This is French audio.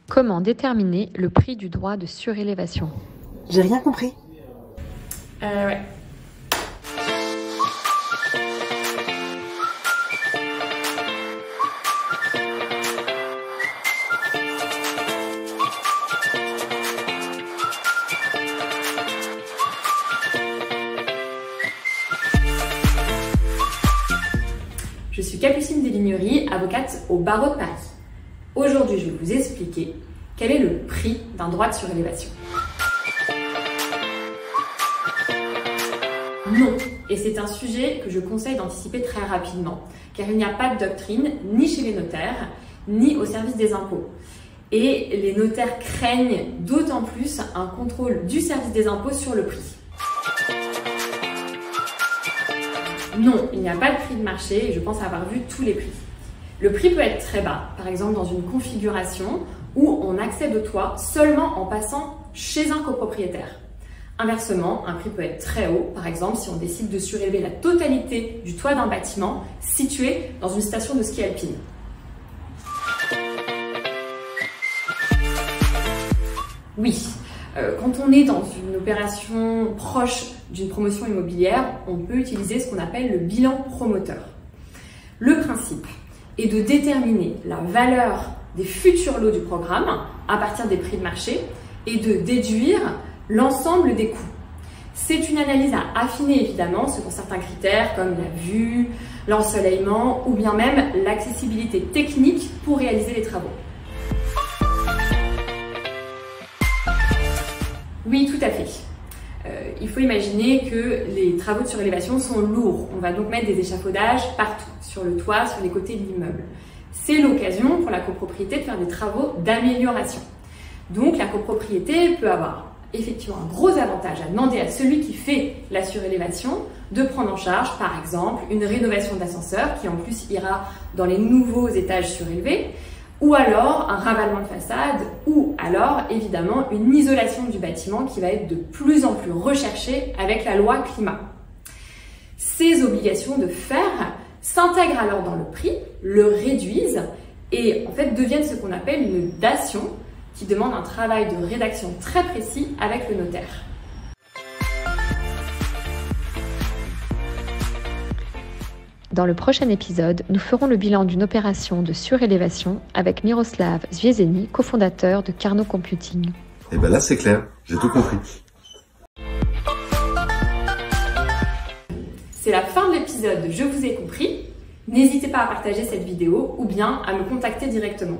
Comment déterminer le prix du droit de surélévation? J'ai rien compris. Ouais. Je suis Capucine Desligneries, avocate au barreau de Paris. Aujourd'hui, je vais vous expliquer quel est le prix d'un droit de surélévation. Non, et c'est un sujet que je conseille d'anticiper très rapidement, car il n'y a pas de doctrine ni chez les notaires, ni au service des impôts. Et les notaires craignent d'autant plus un contrôle du service des impôts sur le prix. Non, il n'y a pas de prix de marché et je pense avoir vu tous les prix. Le prix peut être très bas, par exemple dans une configuration où on accède au toit seulement en passant chez un copropriétaire. Inversement, un prix peut être très haut, par exemple si on décide de surélever la totalité du toit d'un bâtiment situé dans une station de ski alpine. Oui. Quand on est dans une opération proche d'une promotion immobilière, on peut utiliser ce qu'on appelle le bilan promoteur. Le principe est de déterminer la valeur des futurs lots du programme à partir des prix de marché et de déduire l'ensemble des coûts. C'est une analyse à affiner évidemment selon certains critères comme la vue, l'ensoleillement ou bien même l'accessibilité technique pour réaliser les travaux. Oui, tout à fait. Il faut imaginer que les travaux de surélévation sont lourds. On va donc mettre des échafaudages partout, sur le toit, sur les côtés de l'immeuble. C'est l'occasion pour la copropriété de faire des travaux d'amélioration. Donc la copropriété peut avoir effectivement un gros avantage à demander à celui qui fait la surélévation de prendre en charge, par exemple, une rénovation d'ascenseur qui en plus ira dans les nouveaux étages surélevés, ou alors un ravalement de façade, ou alors évidemment une isolation du bâtiment qui va être de plus en plus recherchée avec la loi climat. Ces obligations de faire s'intègrent alors dans le prix, le réduisent et en fait deviennent ce qu'on appelle une dation qui demande un travail de rédaction très précis avec le notaire. Dans le prochain épisode, nous ferons le bilan d'une opération de surélévation avec Miroslav Zviezeny, cofondateur de Carnot Computing. Et ben là c'est clair, j'ai tout compris. C'est la fin de l'épisode de Je vous ai compris. N'hésitez pas à partager cette vidéo ou bien à me contacter directement.